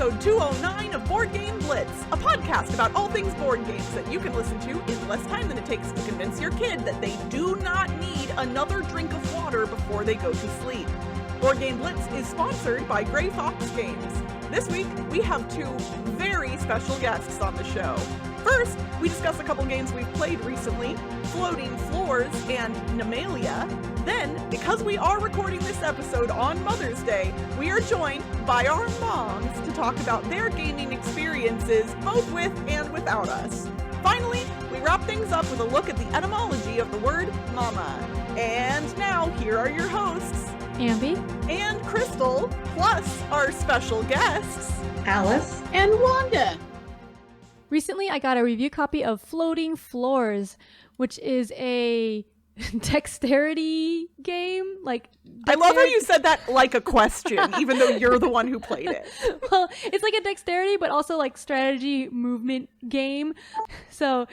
episode 209 of Board Game Blitz, a podcast about all things board games that you can listen to in less time than it takes to convince your kid that they do not need another drink of water before they go to sleep. Board Game Blitz is sponsored by Grey Fox Games. This week, we have two very special guests on the show. First, we discuss a couple games we've played recently, Floating Floors and Nimalia. Then, because we are recording this episode on Mother's Day, we are joined by our moms to talk about their gaming experiences, both with and without us. Finally, we wrap things up with a look at the etymology of the word mama. And now, here are your hosts, Ambie and Crystal, plus our special guests, Alice and Wanda. Recently, I got a review copy of Floating Floors, which is a dexterity game. I love how you said that like a question, even though you're the one who played it. Well, it's like a dexterity, but also like strategy movement game. So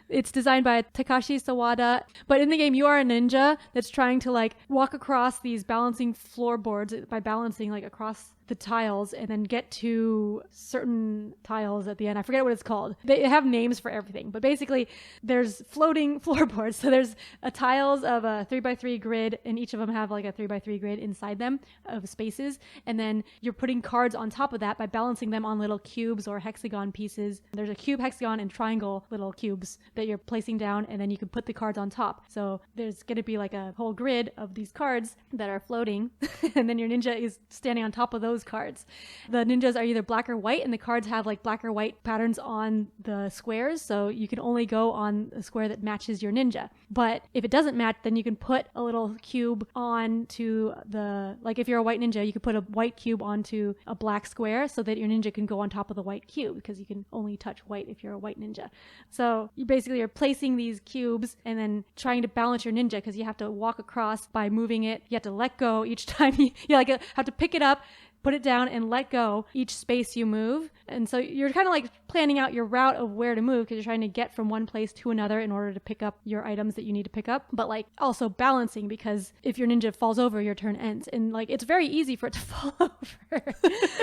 it's designed by Takashi Sawada. But in the game, you are a ninja that's trying to walk across these balancing floorboards by balancing across the tiles and then get to certain tiles at the end. I forget what it's called. They have names for everything, but basically there's floating floorboards. So there's tiles of a 3x3 grid, and each of them have a 3x3 grid inside them of spaces. And then you're putting cards on top of that by balancing them on little cubes or hexagon pieces. There's a cube, hexagon, and triangle little cubes that you're placing down, and then you can put the cards on top. So there's going to be a whole grid of these cards that are floating, and then your ninja is standing on top of those cards. The ninjas are either black or white, and the cards have black or white patterns on the squares, so you can only go on a square that matches your ninja. But if it doesn't match, then you can put a little cube onto the, if you're a white ninja, you could put a white cube onto a black square so that your ninja can go on top of the white cube, because you can only touch white if you're a white ninja. So you basically are placing these cubes and then trying to balance your ninja, because you have to walk across by moving it. You have to let go each time you have to pick it up, put it down, and let go each space you move. And so you're kind of planning out your route of where to move, because you're trying to get from one place to another in order to pick up your items that you need to pick up. But also balancing, because if your ninja falls over, your turn ends. And it's very easy for it to fall over.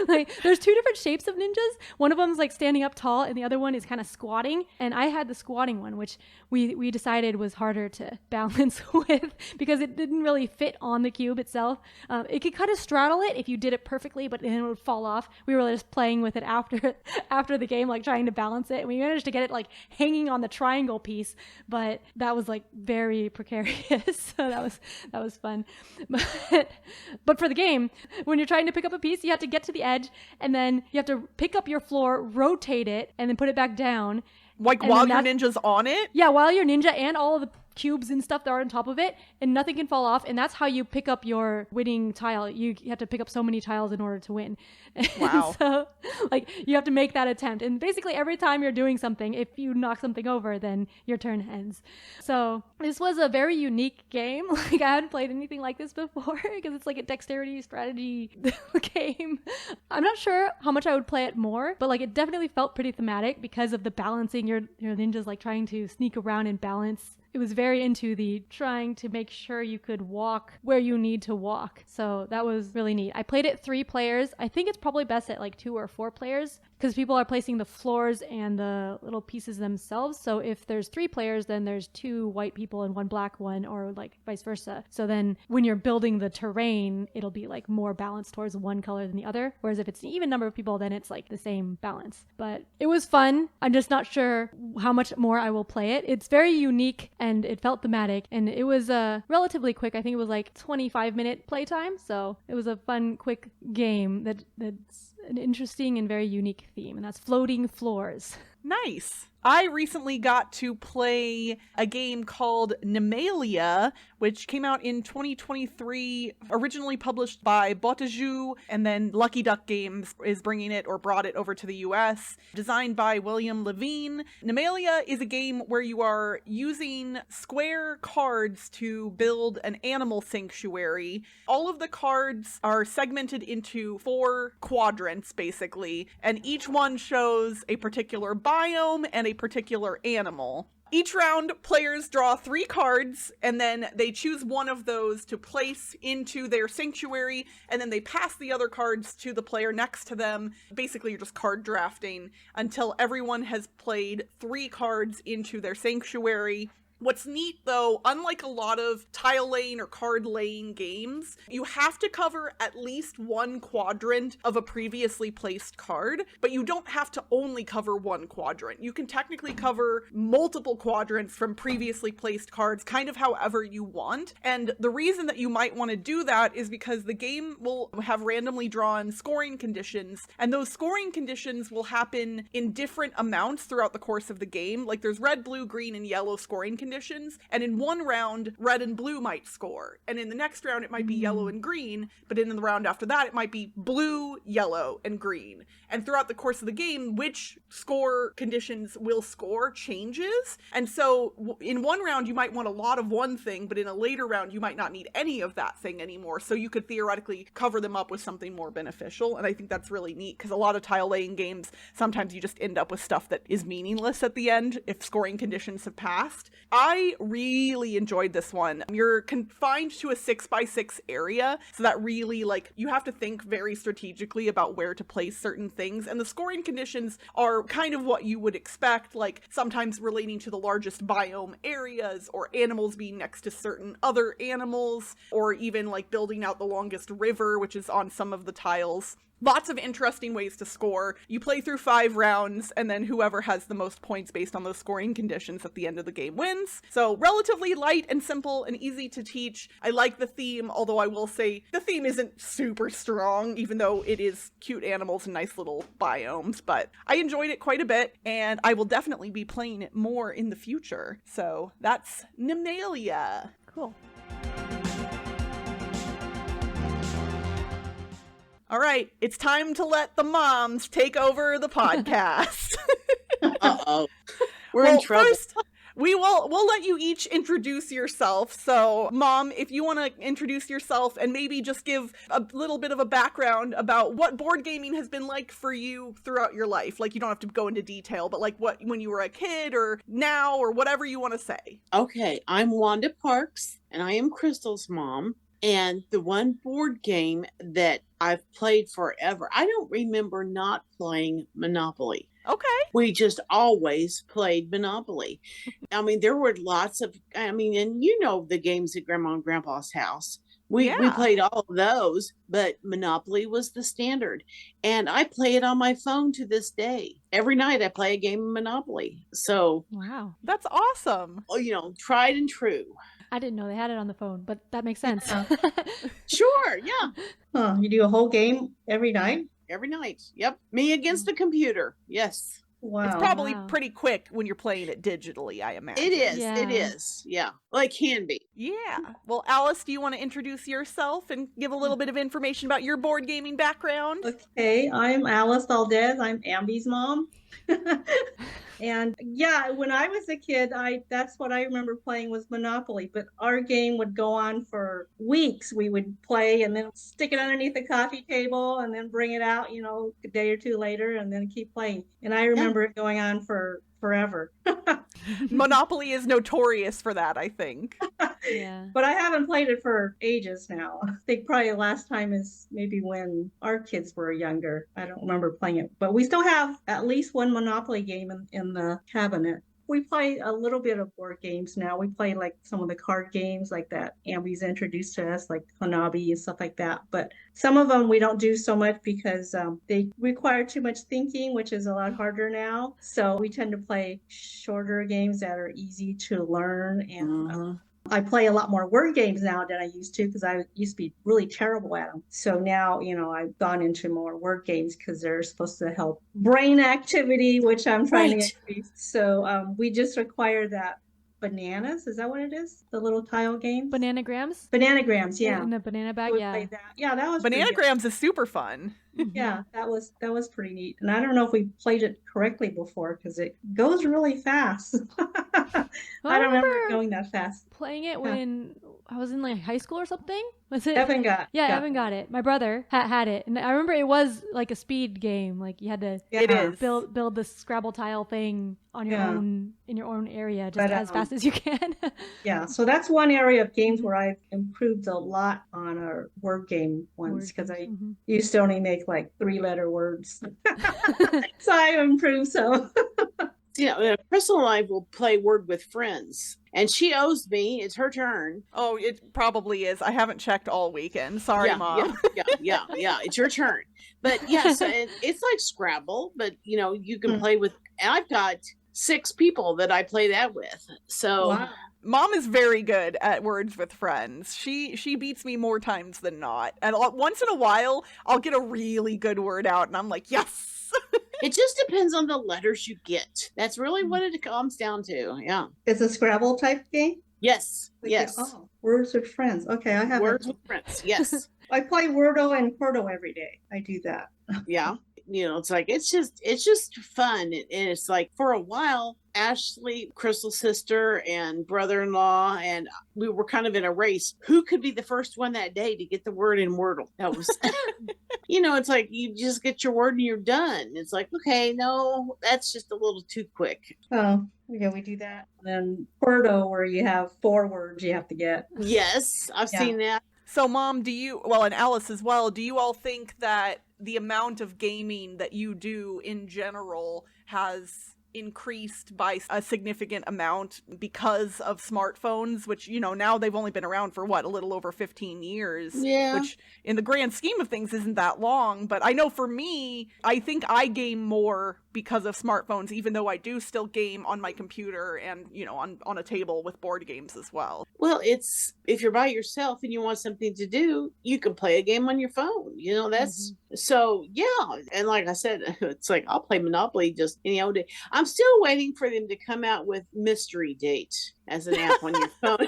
There's two different shapes of ninjas. One of them's standing up tall, and the other one is kind of squatting. And I had the squatting one, which we decided was harder to balance with, because it didn't really fit on the cube itself. It could kind of straddle it if you did it perfectly, but then it would fall off. We were just playing with it after the game, trying to balance it, and we managed to get it hanging on the triangle piece, but that was very precarious. So that was fun. But for the game, when you're trying to pick up a piece, you have to get to the edge, and then you have to pick up your floor, rotate it, and then put it back down. While your ninja's on it? Yeah, while your ninja and all of the cubes and stuff that are on top of it, and nothing can fall off, and that's how you pick up your winning tile. You have to pick up so many tiles in order to win. Wow. So you have to make that attempt, and basically every time you're doing something, if you knock something over, then your turn ends. So this was a very unique game. I hadn't played anything like this before, because it's a dexterity strategy game. I'm not sure how much I would play it more, but it definitely felt pretty thematic because of the balancing. Your ninjas trying to sneak around and balance. It was very into the trying to make sure you could walk where you need to walk. So that was really neat. I played it 3 players. I think it's probably best at 2 or 4 players, because people are placing the floors and the little pieces themselves. So if there's 3 players, then there's 2 white people and 1 black one, or vice versa. So then when you're building the terrain, it'll be more balanced towards one color than the other. Whereas if it's an even number of people, then it's the same balance. But it was fun. I'm just not sure how much more I will play it. It's very unique, and it felt thematic, and it was relatively quick. I think it was 25-minute playtime. So it was a fun, quick game that's an interesting and very unique theme, and that's Floating Floors. Nice. I recently got to play a game called Nimalia, which came out in 2023, originally published by Botajou, and then Lucky Duck Games is bringing it or brought it over to the US. Designed by William Levine, Nimalia is a game where you are using square cards to build an animal sanctuary. All of the cards are segmented into 4 quadrants, basically, and each one shows a particular biome and a particular animal. Each round, players draw 3 cards, and then they choose one of those to place into their sanctuary, and then they pass the other cards to the player next to them. Basically, you're just card drafting until everyone has played 3 cards into their sanctuary. What's neat, though, unlike a lot of tile laying or card laying games, you have to cover at least 1 quadrant of a previously placed card, but you don't have to only cover 1 quadrant. You can technically cover multiple quadrants from previously placed cards, kind of however you want. And the reason that you might want to do that is because the game will have randomly drawn scoring conditions, and those scoring conditions will happen in different amounts throughout the course of the game. Like there's red, blue, green, and yellow scoring conditions. And in one round, red and blue might score. And in the next round, it might be yellow and green. But in the round after that, it might be blue, yellow, and green. And throughout the course of the game, which score conditions will score changes. And so in one round, you might want a lot of one thing, but in a later round, you might not need any of that thing anymore. So you could theoretically cover them up with something more beneficial. And I think that's really neat because a lot of tile laying games, sometimes you just end up with stuff that is meaningless at the end if scoring conditions have passed. I really enjoyed this one. You're confined to a 6x6 area, so that really, like, you have to think very strategically about where to place certain things, and the scoring conditions are kind of what you would expect, like sometimes relating to the largest biome areas, or animals being next to certain other animals, or even like building out the longest river, which is on some of the tiles. Lots of interesting ways to score. You play through 5 rounds, and then whoever has the most points based on those scoring conditions at the end of the game wins. So relatively light and simple and easy to teach. I like the theme, although I will say the theme isn't super strong, even though it is cute animals and nice little biomes. But I enjoyed it quite a bit, and I will definitely be playing it more in the future. So that's Nimalia. Cool. All right, it's time to let the moms take over the podcast. Uh-oh. We're in trouble. First, we'll let you each introduce yourself. So, Mom, if you want to introduce yourself and maybe just give a little bit of a background about what board gaming has been like for you throughout your life. Like, you don't have to go into detail, but like what when you were a kid or now or whatever you want to say. Okay, I'm Wanda Parks, and I am Crystal's mom. And the one board game that I've played forever, I don't remember not playing Monopoly. Okay. We just always played Monopoly. I mean, there were lots of, and you know the games at Grandma and Grandpa's house. We played all of those, but Monopoly was the standard. And I play it on my phone to this day. Every night I play a game of Monopoly. So, Wow. That's awesome. Tried and true. I didn't know they had it on the phone, but that makes sense. Sure, yeah. Huh, you do a whole game every night? Every night. Yep. Me against the computer. Yes. Wow. It's probably pretty quick when you're playing it digitally, I imagine. It is. Yeah. It is. Yeah. Well, it can be. Yeah. Well, Alice, do you want to introduce yourself and give a little bit of information about your board gaming background? Okay, I'm Alice Valdez. I'm Ambie's mom. And yeah, when I was a kid, that's what I remember playing was Monopoly, but our game would go on for weeks. We would play and then stick it underneath the coffee table and then bring it out, a day or two later and then keep playing. And I remember it going on for forever. Monopoly is notorious for that, I think. Yeah. But I haven't played it for ages now. I think probably the last time is maybe when our kids were younger. I don't remember playing it. But we still have at least one Monopoly game in the cabinet. We play a little bit of board games now. We play like some of the card games like that Ambie's introduced to us, like Hanabi and stuff like that. But some of them we don't do so much because they require too much thinking, which is a lot harder now. So we tend to play shorter games that are easy to learn. And I play a lot more word games now than I used to because I used to be really terrible at them. So now, I've gone into more word games because they're supposed to help brain activity, which I'm trying to increase. So we just acquired that Bananas. Is that what it is? The little tile game? Bananagrams? Bananagrams, yeah. In the banana bag, We yeah. played that. Yeah, that was pretty good. Bananagrams is super fun. Yeah, that was pretty neat. And I don't know if we played it correctly before because it goes really fast. I don't remember it going that fast. Playing it when I was in like high school or something. Was it? Evan got. Yeah, Evan got it. My brother had it, and I remember it was like a speed game. Like you had to It is. build the Scrabble tile thing on your own in your own area, just But, as fast as you can. Yeah, so that's one area of games where I've improved a lot on our word game ones because I used to only make like 3-letter words. So I've improved so. Crystal and I will play Word with Friends, and she owes me. It's her turn. Oh, it probably is. I haven't checked all weekend. Sorry, Mom. Yeah. It's your turn. But yes, it's like Scrabble, but you can play with. And I've got 6 people that I play that with. So. Wow. Mom is very good at Words with Friends. She beats me more times than not. And once in a while, I'll get a really good word out, and I'm like, yes. It just depends on the letters you get. That's really what it comes down to. Yeah. It's a Scrabble type game? Yes. Yes. Oh, Words with Friends. Okay, I have Words with Friends. Yes. I play Wordle and Quordle every day. I do that. Yeah. It's like it's just fun. And it's like for a while, Ashley, Crystal's sister, and brother-in-law, and we were kind of in a race. Who could be the first one that day to get the word in Wordle? That was, it's like you just get your word and you're done. It's like, okay, no, that's just a little too quick. Oh, yeah, we do that. And then Quordle, where you have 4 words you have to get. Yes, I've seen that. So, Mom, and Alice as well, do you all think that the amount of gaming that you do in general has increased by a significant amount because of smartphones, which, now they've only been around for a little over 15 years, which in the grand scheme of things isn't that long. But I know for me, I think I game more because of smartphones, even though I do still game on my computer and, on a table with board games as well. Well, it's, if you're by yourself and you want something to do, you can play a game on your phone, that's, so yeah. And like I said, it's like, I'll play Monopoly just any old day. I'm still waiting for them to come out with Mystery Date as an app on your phone.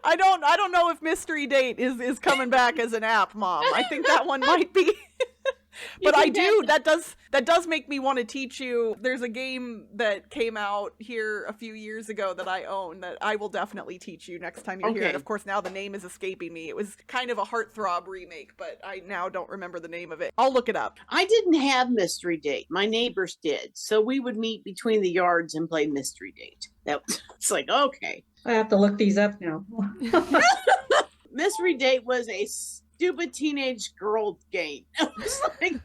I don't know if Mystery Date is coming back as an app, Mom. I think that one might be. But that does make me want to teach you. There's a game that came out here a few years ago that I own that I will definitely teach you next time you're here. And of course, now the name is escaping me. It was kind of a heartthrob remake, but I now don't remember the name of it. I'll look it up. I didn't have Mystery Date. My neighbors did. So we would meet between the yards and play Mystery Date. It's like, okay. I have to look these up now. Mystery Date was a stupid teenage girl game. It was like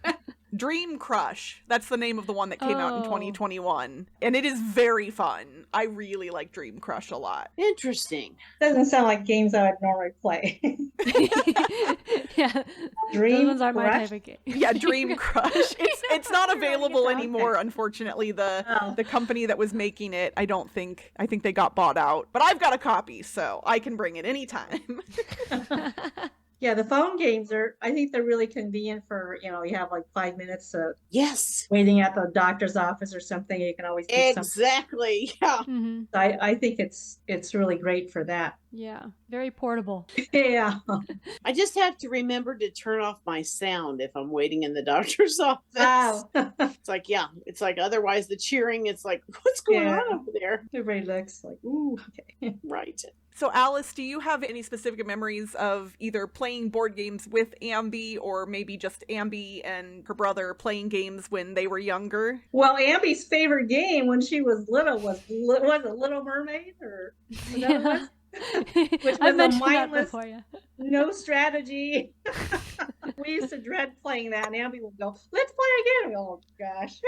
Dream Crush. That's the name of the one that came out in 2021. And it is very fun. I really like Dream Crush a lot. Interesting. Doesn't sound like games I would normally play. Yeah. Dream Those ones aren't my Crush? type of game. Yeah, Dream Crush. It's not available anymore, unfortunately. The company that was making it, I think they got bought out. But I've got a copy, so I can bring it anytime. Yeah, the phone games I think they're really convenient for, you have like 5 minutes of waiting at the doctor's office or something. You can always do something. Exactly. Yeah. Mm-hmm. I think it's really great for that. Yeah, very portable. Yeah. I just have to remember to turn off my sound if I'm waiting in the doctor's office. Wow. It's like otherwise the cheering, it's like, what's going on over there? Everybody looks like, ooh, okay. Right. So Alice, do you have any specific memories of either playing board games with Ambie or maybe just Ambie and her brother playing games when they were younger? Well, Ambie's favorite game when she was little was it Little Mermaid or was that what it was? Which was I've mentioned mindless, that before, yeah. no strategy. We used to dread playing that, and Ambie would go, "Let's play again." Oh gosh!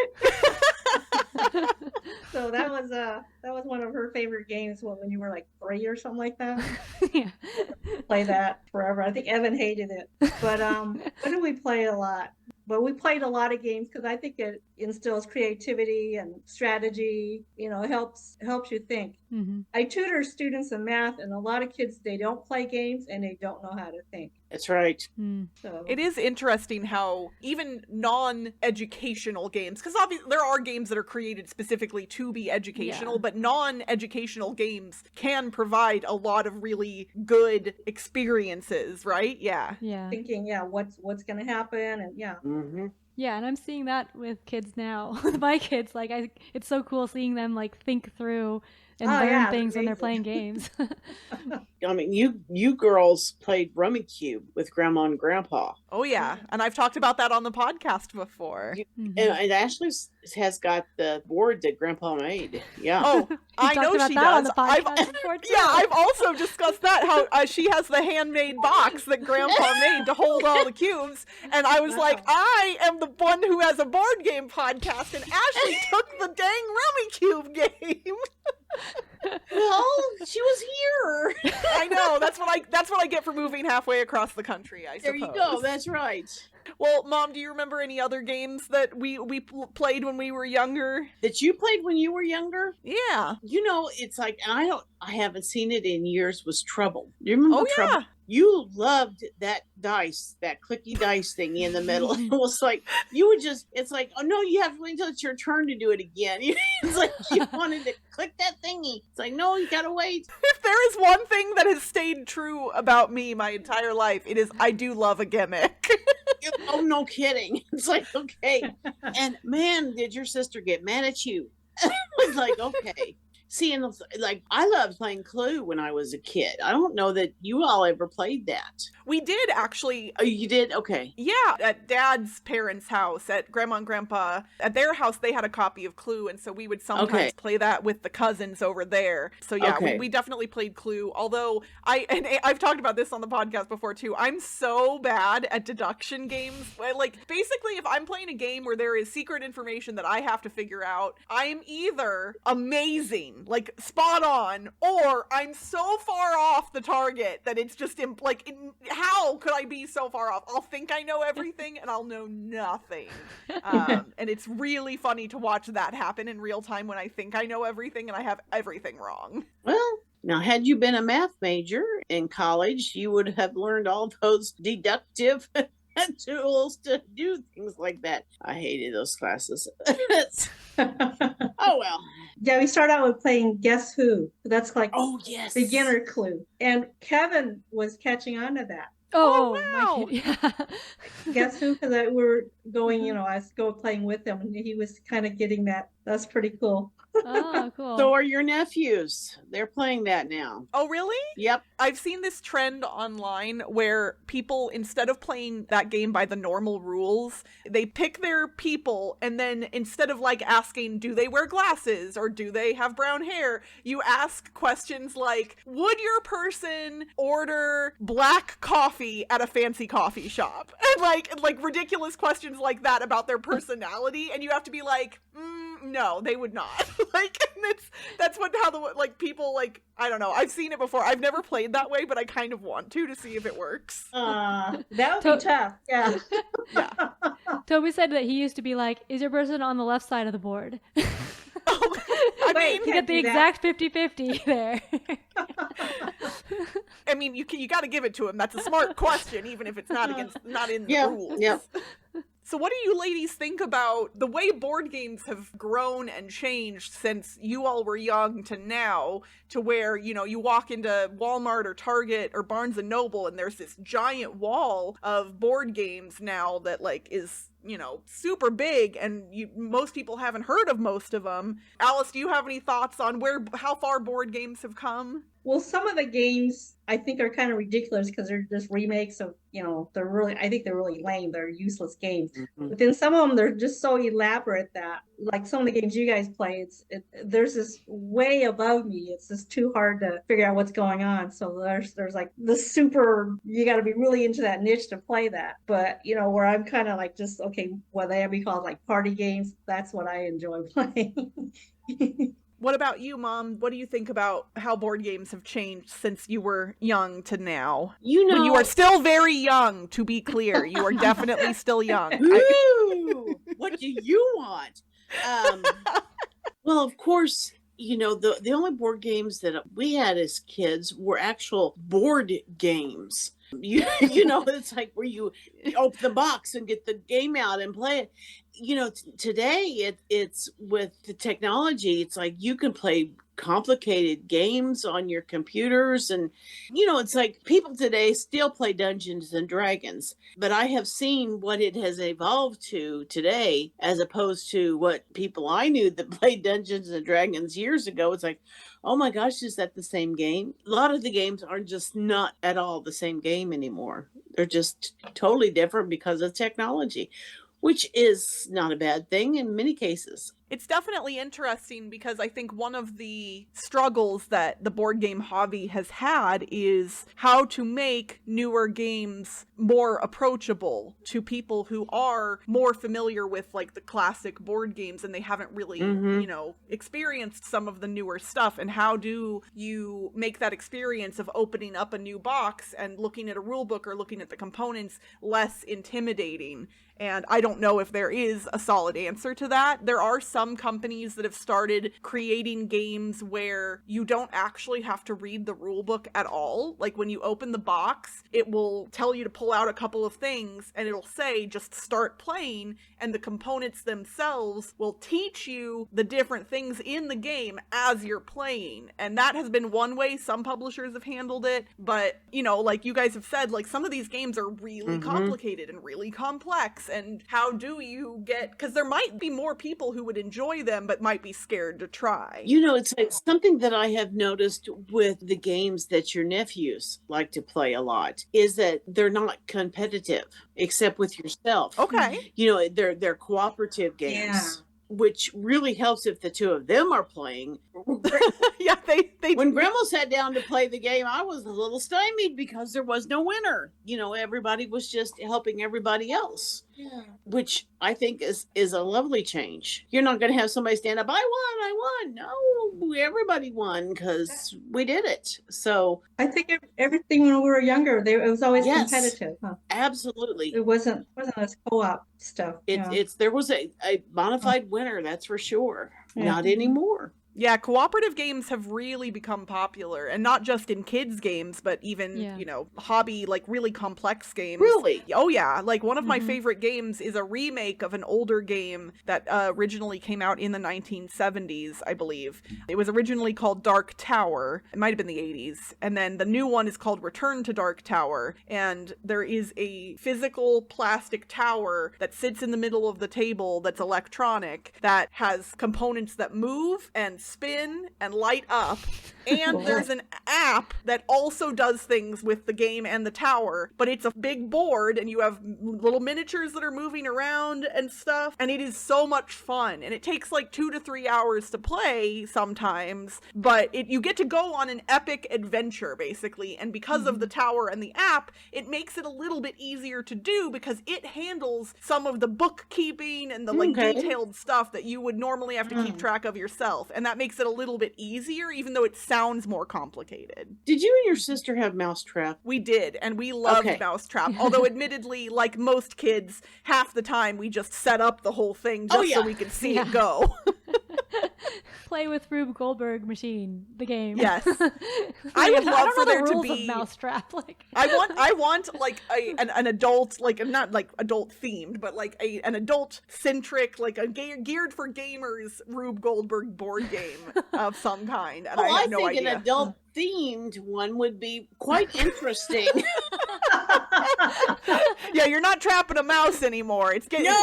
So that was one of her favorite games when you were like 3 or something like that. Yeah. Play that forever. I think Evan hated it, but what did we play a lot? But we played a lot of games because I think it instills creativity and strategy. Helps you think. Mm-hmm. I tutor students in math, and a lot of kids, they don't play games and they don't know how to think. That's right. So It is interesting how even non-educational games, because obviously there are games that are created specifically to be educational, but non-educational games can provide a lot of really good experiences, right? Yeah. Yeah. thinking, what's going to happen, and Mm-hmm. Yeah, and I'm seeing that with kids now. With my kids, it's so cool seeing them think through and learn things when they're playing games. I mean, you girls played Rummikub with Grandma and Grandpa. Oh yeah, and I've talked about that on the podcast before. And Ashley has got the board that Grandpa made. Yeah. Oh, I know she does. I've also discussed that, how she has the handmade box that Grandpa made to hold all the cubes, and I was like, I am the one who has a board game podcast, and Ashley took the dang Rummikub game. Well, she was here. I know. That's what I get for moving halfway across the country, I suppose. There you go. That's right. Well, Mom, do you remember any other games that we played when we were younger? That you played when you were younger? Yeah. You know, it's like, and I haven't seen it in years, was Trouble. Do you remember Trouble? Yeah. You loved that dice, that clicky dice thing in the middle. It was like, you would just, it's like, oh no, you have to wait until it's your turn to do it again. It's like you wanted to click that thingy. It's like, no, you gotta wait. If there is one thing that has stayed true about me my entire life, it is I do love a gimmick. Oh, no kidding. It's like, okay. And man, did your sister get mad at you? It was like, okay. See, and like, I loved playing Clue when I was a kid. I don't know that you all ever played that. We did, actually. Oh, you did? Okay. Yeah, at Dad's parents' house, at Grandma and Grandpa, at their house, they had a copy of Clue, and so we would sometimes play that with the cousins over there. So yeah, we definitely played Clue, although I've talked about this on the podcast before too. I'm so bad at deduction games. Like, basically, if I'm playing a game where there is secret information that I have to figure out, I'm either amazing, like spot on, or I'm so far off the target that it's just how could I be so far off? I'll think I know everything and I'll know nothing. And it's really funny to watch that happen in real time when I think I know everything and I have everything wrong. Well, now, had you been a math major in college, you would have learned all those deductive tools to do things like that. I hated those classes. Oh well. Yeah, we start out with playing Guess Who. That's like beginner Clue. And Kevin was catching on to that. Oh wow. Yeah. Guess Who? Because we were going, I was playing with him, and he was kind of getting that. That's pretty cool. Oh, cool. So are your nephews? They're playing that now. Oh, really? Yep. I've seen this trend online where people, instead of playing that game by the normal rules, they pick their people, and then instead of like asking, do they wear glasses or do they have brown hair, you ask questions like, would your person order black coffee at a fancy coffee shop? And like ridiculous questions like that about their personality, and you have to be like, no, they would not. That's how the people, I don't know. I've seen it before. I've never played that way, but I kind of want to see if it works. That would be tough. Yeah. Yeah. Toby said that he used to be like, is your person on the left side of the board? I mean, to get the exact 50-50 there. I mean, you got to give it to him. That's a smart question, even if it's not in the rules. Yeah. So what do you ladies think about the way board games have grown and changed since you all were young to now, to where, you walk into Walmart or Target or Barnes and Noble and there's this giant wall of board games now that is, super big, and most people haven't heard of most of them. Alice, do you have any thoughts on how far board games have come? Well, some of the games I think are kind of ridiculous because they're just remakes of, I think they're really lame. They're useless games. Mm-hmm. But then some of them, they're just so elaborate that, like some of the games you guys play, there's this way above me. It's just too hard to figure out what's going on. So there's like the super, you got to be really into that niche to play that. But, where I'm kind of like just, okay, what they be called like party games, that's what I enjoy playing. What about you, Mom? What do you think about how board games have changed since you were young to now? When you are still very young, to be clear. You are definitely still young. Ooh, what do you want? Well, of course, the only board games that we had as kids were actual board games. It's like where you open the box and get the game out and play it. Today it's with the technology, it's like you can play complicated games on your computers. And, it's like people today still play Dungeons and Dragons, but I have seen what it has evolved to today as opposed to what people I knew that played Dungeons and Dragons years ago. It's like, oh my gosh, is that the same game? A lot of the games are just not at all the same game anymore. They're just totally different because of technology, which is not a bad thing in many cases. It's definitely interesting because I think one of the struggles that the board game hobby has had is how to make newer games more approachable to people who are more familiar with like the classic board games and they haven't really, experienced some of the newer stuff. And how do you make that experience of opening up a new box and looking at a rule book or looking at the components less intimidating? And I don't know if there is a solid answer to that. There are some companies that have started creating games where you don't actually have to read the rule book at all. Like when you open the box, it will tell you to pull out a couple of things and it'll say just start playing, and the components themselves will teach you the different things in the game as you're playing. And that has been one way some publishers have handled it. But, like you guys have said, like some of these games are really complicated and really complex. And how do you get, because there might be more people who would enjoy them but might be scared to try. It's something that I have noticed with the games that your nephews like to play a lot is that they're not competitive except with yourself. Okay. They're cooperative games. Which really helps if the two of them are playing. Yeah, they when Grandma sat down to play the game, I was a little stymied because there was no winner. Everybody was just helping everybody else. Yeah. Which I think is a lovely change. You're not going to have somebody stand up, I won. No, everybody won because we did it. So I think everything when we were younger, it was always competitive. Huh? Absolutely. It wasn't as co-op stuff. There was a bona fide winner, that's for sure. Yeah. Not anymore. Yeah, cooperative games have really become popular, and not just in kids games, but even, hobby, like really complex games. Really? Oh yeah, like one of my favorite games is a remake of an older game that originally came out in the 1970s, I believe. It was originally called Dark Tower. It might have been the 80s. And then the new one is called Return to Dark Tower, and there is a physical plastic tower that sits in the middle of the table that's electronic, that has components that move and spin and light up, and there's an app that also does things with the game and the tower, but it's a big board and you have little miniatures that are moving around and stuff, and it is so much fun, and it takes like 2 to 3 hours to play sometimes, but you get to go on an epic adventure basically, and because of the tower and the app, it makes it a little bit easier to do because it handles some of the bookkeeping and the detailed stuff that you would normally have to keep track of yourself, and that makes it a little bit easier, even though it sounds more complicated. Did you and your sister have Mousetrap? We did, and we loved Mousetrap. Although, admittedly, like most kids, half the time we just set up the whole thing just so we could see it go. Play with Rube Goldberg Machine, the game. Yes. I would love for there to be Mousetrap. I want like an adult, like not like adult themed, but like an adult centric, like a geared for gamers Rube Goldberg board game of some kind. And I have no idea. An adult themed one would be quite interesting. Yeah, you're not trapping a mouse anymore. It's getting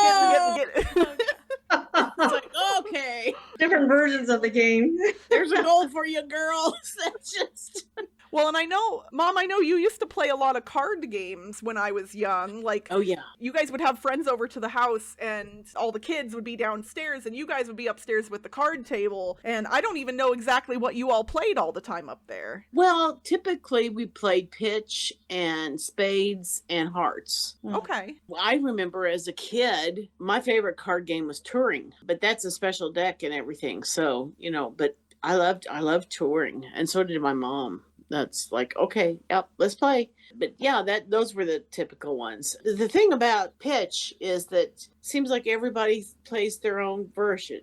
It's like, okay. Different versions of the game. There's a goal for you, girls. That's just... Well, and I know, Mom, I know you used to play a lot of card games when I was young. Like, oh yeah, you guys would have friends over to the house and all the kids would be downstairs and you guys would be upstairs with the card table. And I don't even know exactly what you all played all the time up there. Well, typically we played pitch and spades and hearts. Okay. I remember as a kid, my favorite card game was Touring, but that's a special deck and everything. So, but I loved Touring, and so did my mom. That's like, okay, yep, let's play. But yeah, those were the typical ones. The thing about pitch is that seems like everybody plays their own version.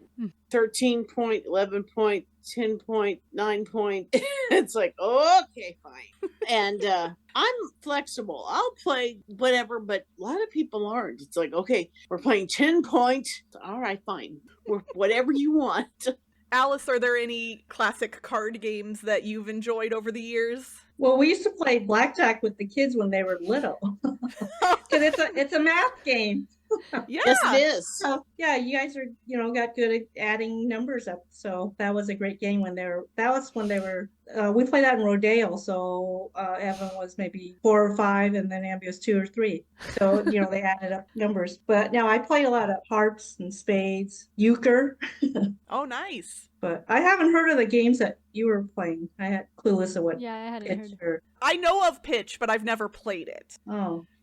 13 point, 11 point, 10 point, 9 point. It's like, okay, fine. And I'm flexible. I'll play whatever, but a lot of people aren't. It's like, okay, we're playing 10 point. All right, fine. Whatever you want. Alice, are there any classic card games that you've enjoyed over the years? Well, we used to play Blackjack with the kids when they were little. Because it's a math game. Yeah. Yes, it is. So yeah, you guys are, got good at adding numbers up. So that was a great game we played that in Rodeo. So Evan was maybe 4 or 5 and then Ambie was 2 or 3. So, they added up numbers. But now I played a lot of harps and spades, euchre. Oh, nice. But I haven't heard of the games that you were playing. I had clueless of what. Yeah, I hadn't pitch heard. I know of pitch, but I've never played it.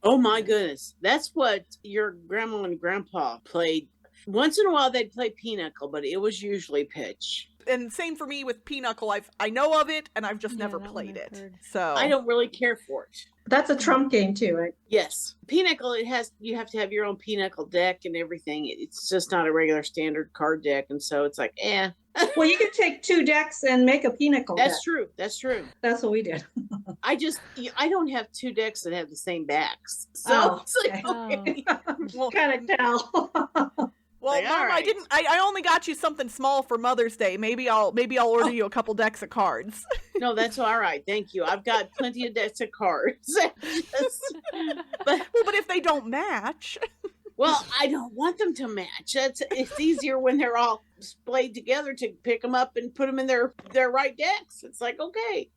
Oh my goodness. That's what your grandma and grandpa played. Once in a while they'd play Pinochle, but it was usually pitch. And same for me with Pinochle. I know of it, and I've just never that one played I've it. heard. So I don't really care for it. That's a trump game too, right? Yes. Pinochle, you have to have your own Pinochle deck and everything. It's just not a regular standard card deck, and so it's like, eh. Well, you can take 2 decks and make a Pinochle deck. That's true. That's true. That's what we did. I don't have 2 decks that have the same backs. So it's like, okay. well, Kind of tell. well, Like, Mom, all right. I only got you something small for Mother's Day. Maybe I'll order you a couple decks of cards. No, that's all right. Thank you. I've got plenty of decks of cards. But if they don't match. Well, I don't want them to match. It's easier when they're all played together to pick them up and put them in their right decks. It's like, okay.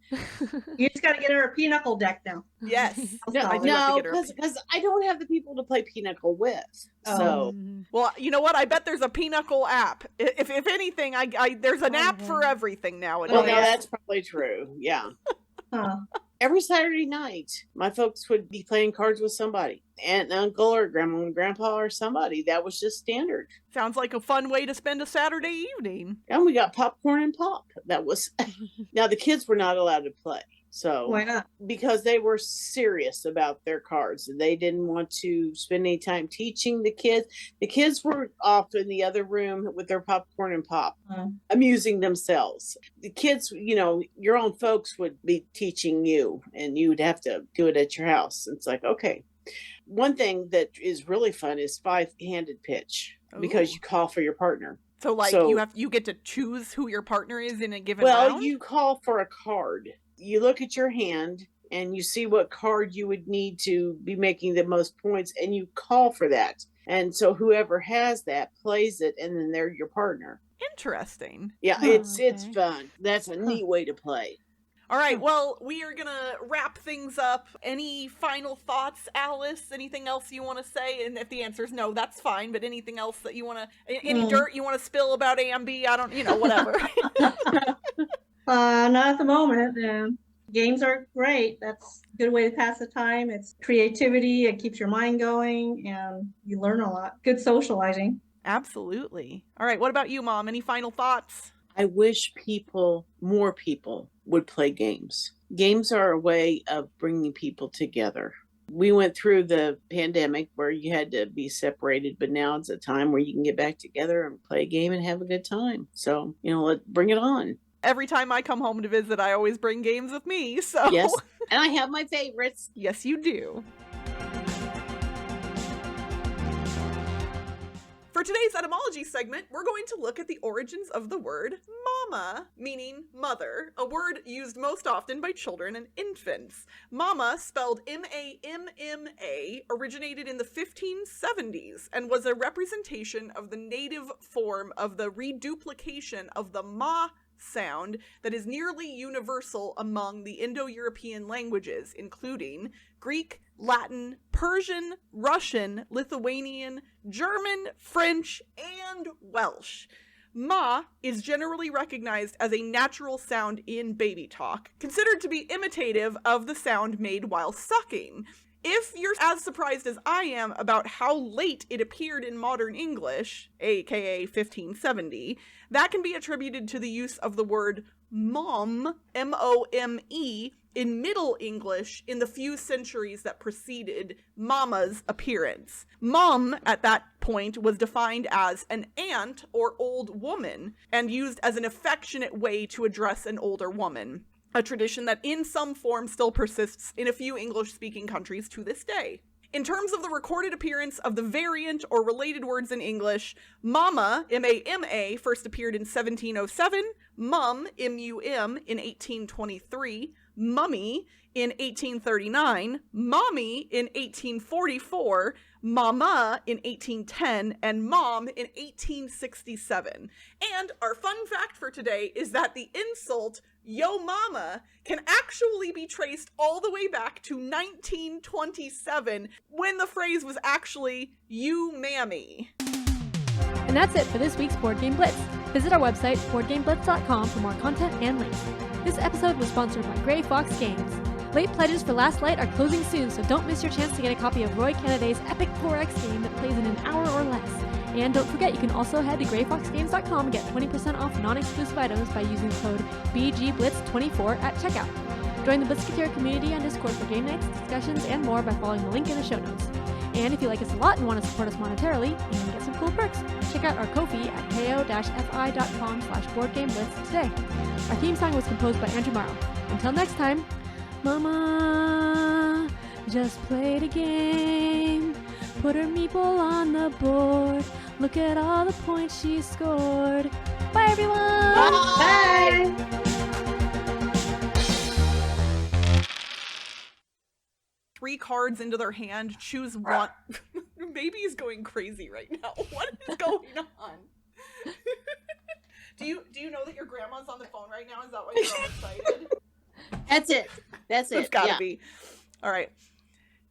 You just got to get her a Pinochle deck now. Yes. No, I do have to get her a because I don't have the people to play Pinochle with. Oh. So Well, you know what? I bet there's a Pinochle app. If anything, there's an app for everything nowadays. well, no, that's probably true. Yeah. Huh. Every Saturday night, my folks would be playing cards with somebody. Aunt and uncle or grandma and grandpa or somebody. That was just standard. Sounds like a fun way to spend a Saturday evening. And we got popcorn and pop. That was now the kids were not allowed to play. So Why not? because they were serious about their cards and they didn't want to spend any time teaching the kids. The kids were off in the other room with their popcorn and pop, amusing themselves. The kids, your own folks would be teaching you and you would have to do it at your house. It's like, okay. One thing that is really fun is 5-handed pitch because you call for your partner. So you get to choose who your partner is in a given round? Well, you call for a card. You look at your hand and you see what card you would need to be making the most points and you call for that. And so whoever has that plays it and then they're your partner. Interesting. Yeah, Oh, it's okay. fun. That's a neat way to play. All right, well, we are going to wrap things up. Any final thoughts, Alice? Anything else you want to say? And if the answer is no, that's fine. But anything else that you want to, any dirt you want to spill about Ambie? I don't, whatever. Not at the moment. Games are great. That's a good way to pass the time. It's creativity. It keeps your mind going and you learn a lot. Good socializing. Absolutely. All right, what about you, Mom? Any final thoughts? I wish more people would play games. Games are a way of bringing people together. We went through the pandemic where you had to be separated, but now it's a time where you can get back together and play a game and have a good time. So, bring it on. Every time I come home to visit, I always bring games with me, so... Yes, and I have my favorites. Yes, you do. For today's etymology segment, we're going to look at the origins of the word mama, meaning mother, a word used most often by children and infants. Mama, spelled M-A-M-M-A, originated in the 1570s and was a representation of the native form of the reduplication of the ma sound that is nearly universal among the Indo-European languages, including Greek, Latin, Persian, Russian, Lithuanian, German, French, and Welsh. Ma is generally recognized as a natural sound in baby talk, considered to be imitative of the sound made while sucking. If you're as surprised as I am about how late it appeared in modern English, aka 1570, that can be attributed to the use of the word mom, M-O-M-E, in Middle English in the few centuries that preceded mama's appearance. Mom, at that point, was defined as an aunt or old woman, and used as an affectionate way to address an older woman, a tradition that in some form still persists in a few English-speaking countries to this day. In terms of the recorded appearance of the variant or related words in English, mama, M-A-M-A, first appeared in 1707, mum, M-U-M, in 1823, mummy in 1839, mommy in 1844, mama in 1810, and mom in 1867. And our fun fact for today is that the insult yo mama can actually be traced all the way back to 1927, when the phrase was actually you mammy. And that's it for this week's Board Game Blitz. Visit our website, boardgameblitz.com, for more content and links. This episode was sponsored by Grey Fox Games. Late pledges for Last Light are closing soon, so don't miss your chance to get a copy of Roy Kennedy's epic 4X game that plays in an hour or less. And don't forget, you can also head to greyfoxgames.com and get 20% off non-exclusive items by using the code BGBLITZ24 at checkout. Join the Blitzketeer community on Discord for game nights, discussions, and more by following the link in the show notes. And if you like us a lot and want to support us monetarily and get some cool perks, check out our Ko-fi at ko-fi.com/boardgameblitz today. Our theme song was composed by Andrew Morrow. Until next time, Mama just played a game. Put her meeple on the board. Look at all the points she scored. Bye, everyone! Bye! 3 cards into their hand, choose one. Baby's going crazy right now. What is going on? Do you know that your grandma's on the phone right now? Is that why you're all excited? That's it. That's it. It's gotta be. All right.